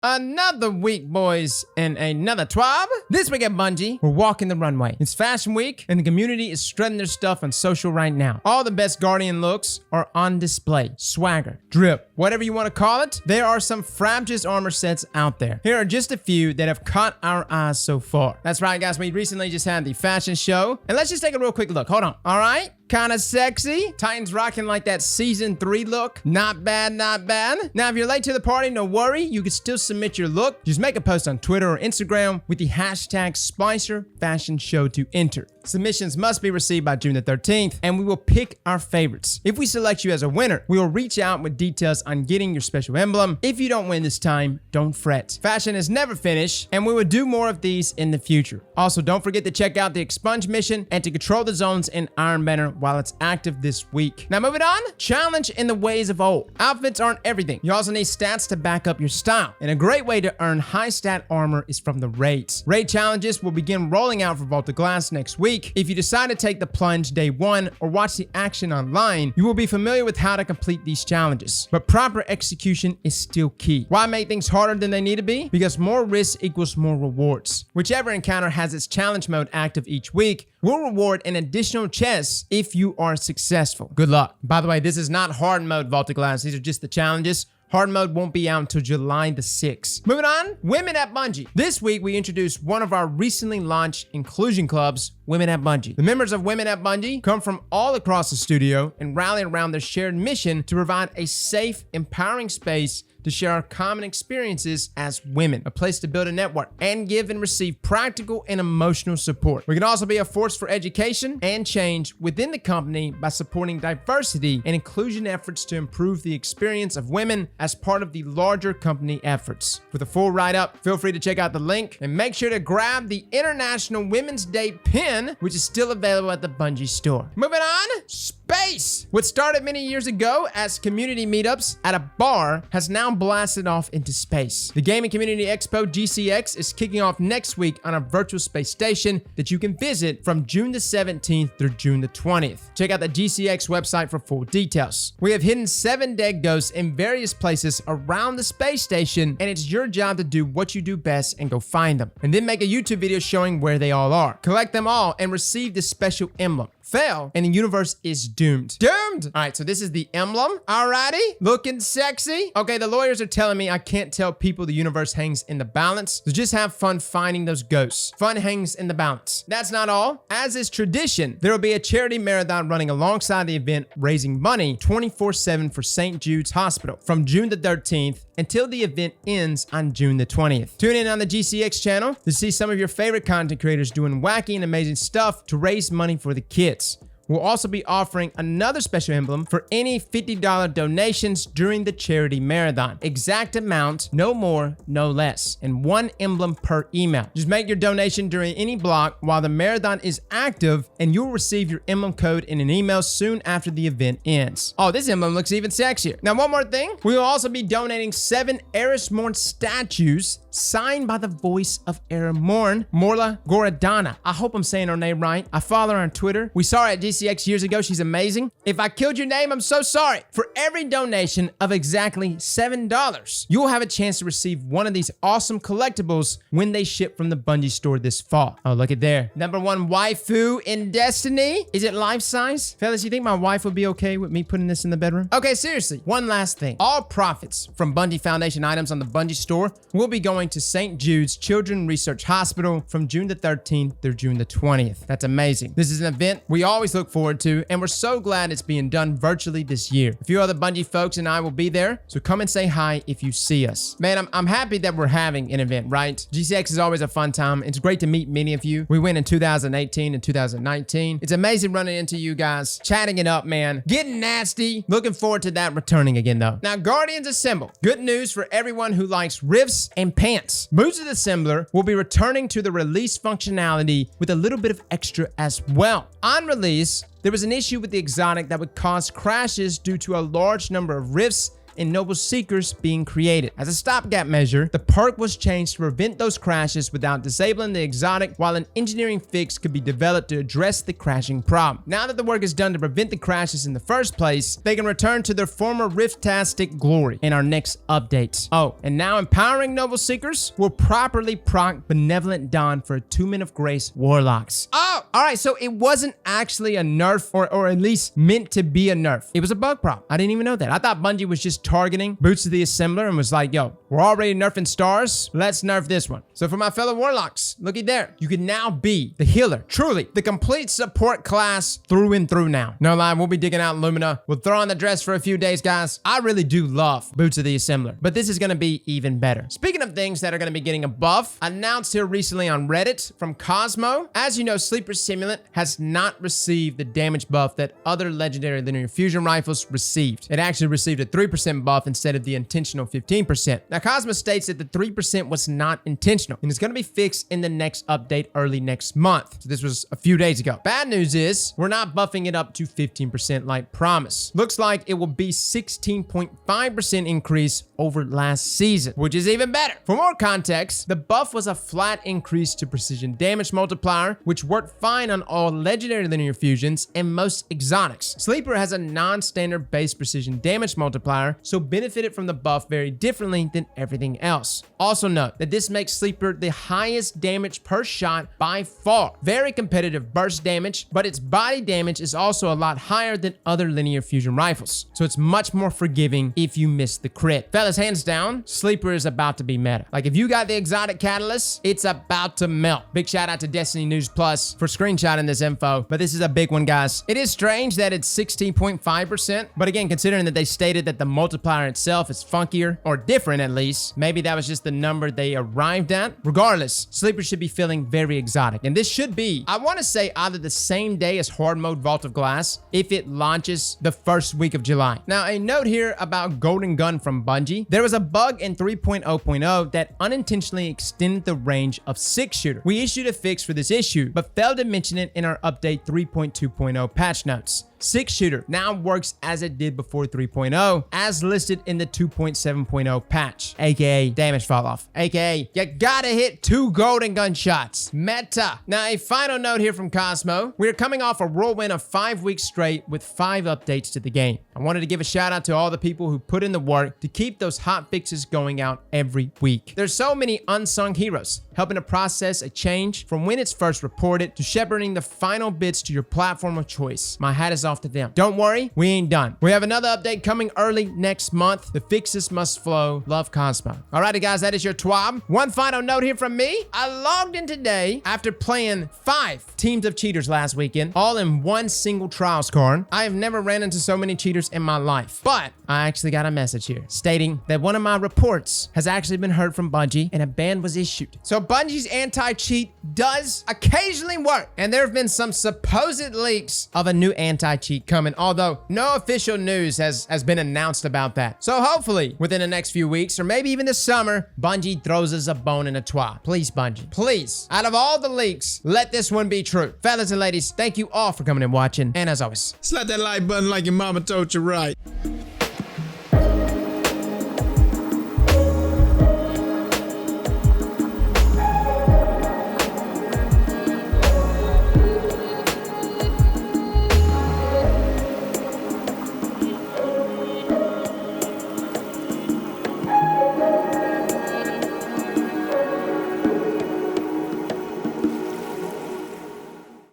Another week, boys, and another TWAB. This week at Bungie, we're walking the runway. It's Fashion Week, and the community is shredding their stuff on social right now. All the best Guardian looks are on display. Swagger, drip, whatever you want to call it. There are some frabjous armor sets out there. Here are just a few that have caught our eyes so far. That's right, guys. We recently just had the fashion show, and let's just take a real quick look. Hold on. All right. Kind of sexy. Titan's rocking like that season 3 look. Not bad, not bad. Now, if you're late to the party, no worry. You can still submit your look. Just make a post on Twitter or Instagram with the hashtag #SpicerFashionShow to enter. Submissions must be received by June the 13th, and we will pick our favorites. If we select you as a winner, we will reach out with details on getting your special emblem. If you don't win this time, don't fret. Fashion is never finished, and we will do more of these in the future. Also, don't forget to check out the Expunge mission and to control the zones in Iron Banner while it's active this week. Now, moving on, challenge in the ways of old. Outfits aren't everything. You also need stats to back up your style, and a great way to earn high stat armor is from the raids. Raid challenges will begin rolling out for Vault of Glass next week. If you decide to take the plunge day 1 or watch the action online, you will be familiar with how to complete these challenges, but proper execution is still key. Why make things harder than they need to be? Because more risk equals more rewards. Whichever encounter has its challenge mode active each week will reward an additional chest if you are successful. Good luck. By the way, this is not hard mode Vault of Glass. These are just the challenges. Hard mode won't be out until July the 6th. Moving on, Women at Bungie. This week, we introduced one of our recently launched inclusion clubs, Women at Bungie. The members of Women at Bungie come from all across the studio and rally around their shared mission to provide a safe, empowering space to share our common experiences as women, a place to build a network and give and receive practical and emotional support. We can also be a force for education and change within the company by supporting diversity and inclusion efforts to improve the experience of women as part of the larger company efforts. For the full write-up, feel free to check out the link and make sure to grab the International Women's Day pin, which is still available at the Bungie store. Moving on, space. What started many years ago as community meetups at a bar has now blasted off into space. The Gaming Community Expo GCX is kicking off next week on a virtual space station that you can visit from June the 17th through June the 20th. Check out the GCX website for full details. We have hidden 7 dead ghosts in various places around the space station, and it's your job to do what you do best and go find them, and then make a YouTube video showing where they all are. Collect them all and receive this special emblem. Fail, and the universe is doomed. Doomed! All right, so this is the emblem. Alrighty, looking sexy. Okay, the lawyers are telling me I can't tell people the universe hangs in the balance, so just have fun finding those ghosts. Fun hangs in the balance. That's not all. As is tradition, there will be a charity marathon running alongside the event, raising money 24/7 for St. Jude's Hospital from June the 13th until the event ends on June the 20th. Tune in on the GCX channel to see some of your favorite content creators doing wacky and amazing stuff to raise money for the kids. We'll also be offering another special emblem for any $50 donations during the charity marathon. Exact amount, no more, no less, and 1 emblem per email. Just make your donation during any block while the marathon is active, and you'll receive your emblem code in an email soon after the event ends. Oh, this emblem looks even sexier. Now, one more thing. We will also be donating 7 Eris Morn statues signed by the voice of Eris Morn, Morla Goradana. I hope I'm saying her name right. I follow her on Twitter. We saw her at GCX years ago. She's amazing. If I killed your name, I'm so sorry. For every donation of exactly $7, you'll have a chance to receive one of these awesome collectibles when they ship from the Bungie store this fall. Oh, look at there. #1 waifu in Destiny. Is it life size? Fellas, you think my wife would be okay with me putting this in the bedroom? Okay, seriously. One last thing. All profits from Bungie Foundation items on the Bungie store will be going to St. Jude's Children's Research Hospital from June the 13th through June the 20th. That's amazing. This is an event we always look forward to, and we're so glad it's being done virtually this year. A few other Bungie folks and I will be there, so come and say hi if you see us. Man, I'm happy that we're having an event, right? GCX is always a fun time. It's great to meet many of you. We went in 2018 and 2019. It's amazing running into you guys, chatting it up, man. Getting nasty. Looking forward to that returning again, though. Now, Guardians Assemble. Good news for everyone who likes rifts and pants. Boots of the Assembler will be returning to the release functionality with a little bit of extra as well. On release, there was an issue with the exotic that would cause crashes due to a large number of rifts in Noble Seekers being created. As a stopgap measure, the perk was changed to prevent those crashes without disabling the exotic, while an engineering fix could be developed to address the crashing problem. Now that the work is done to prevent the crashes in the first place, they can return to their former Riftastic glory in our next updates. Oh, and now empowering Noble Seekers will properly proc Benevolent Dawn for Attunement of Grace Warlocks. Oh, all right, so it wasn't actually a nerf, or at least meant to be a nerf. It was a bug problem. I didn't even know that. I thought Bungie was just targeting Boots of the Assembler and was like, yo, we're already nerfing stars. Let's nerf this one. So for my fellow Warlocks, looky there. You can now be the healer. Truly, the complete support class through and through now. No lie, we'll be digging out Lumina. We'll throw on the dress for a few days, guys. I really do love Boots of the Assembler, but this is going to be even better. Speaking of things that are going to be getting a buff, announced here recently on Reddit from Cosmo. As you know, Sleeper Simulant has not received the damage buff that other legendary linear fusion rifles received. It actually received a 3% buff instead of the intentional 15%. Now, Cosmo states that the 3% was not intentional and it's going to be fixed in the next update early next month. So this was a few days ago. Bad news is we're not buffing it up to 15% like promised. Looks like it will be 16.5% increase over last season, which is even better. For more context, the buff was a flat increase to precision damage multiplier, which worked fine on all legendary linear fusions and most exotics. Sleeper has a non-standard base precision damage multiplier, so benefited from the buff very differently than everything else. Also note that this makes Sleeper the highest damage per shot by far. Very competitive burst damage, but its body damage is also a lot higher than other linear fusion rifles, so it's much more forgiving if you miss the crit. Fellas, hands down, Sleeper is about to be meta. Like, if you got the exotic catalyst, it's about to melt. Big shout out to Destiny News Plus for screenshotting this info, but this is a big one, guys. It is strange that it's 16.5%, but again, considering that they stated that the multiplier itself is funkier, or different at least, maybe that was just the number they arrived at. Regardless, Sleeper should be feeling very exotic, and this should be, I want to say, either the same day as hard mode Vault of Glass if it launches the first week of July. Now, a note here about Golden Gun from Bungie. There was a bug in 3.0.0 that unintentionally extended the range of 6-shooter. We issued a fix for this issue, but failed to mention it in our update 3.2.0 patch notes. 6-shooter now works as it did before 3.0, as listed in the 2.7.0 patch, aka damage fall off, aka you gotta hit 2 golden gun shots. Meta. Now, a final note here from Cosmo. We are coming off a whirlwind of 5 weeks straight with 5 updates to the game. I wanted to give a shout out to all the people who put in the work to keep those hot fixes going out every week. There's so many unsung heroes helping to process a change from when it's first reported to shepherding the final bits to your platform of choice. My hat is off to them. Don't worry, we ain't done. We have another update coming early next month. The fixes must flow. Love, Cosmo. Alrighty, guys, that is your TWAB. One final note here from me. I logged in today after playing 5 teams of cheaters last weekend, all in one single trials card. I have never ran into so many cheaters in my life, but I actually got a message here stating that one of my reports has actually been heard from Bungie and a ban was issued. So Bungie's anti-cheat does occasionally work, and there have been some supposed leaks of a new anti-cheat coming, although no official news has been announced about that. So hopefully within the next few weeks, or maybe even this summer, Bungie throws us a bone in a TWAB. Please, Bungie, please, out of all the leaks, let this one be true. Fellas and ladies, thank you all for coming and watching, and as always, slap that like button like your mama told you right.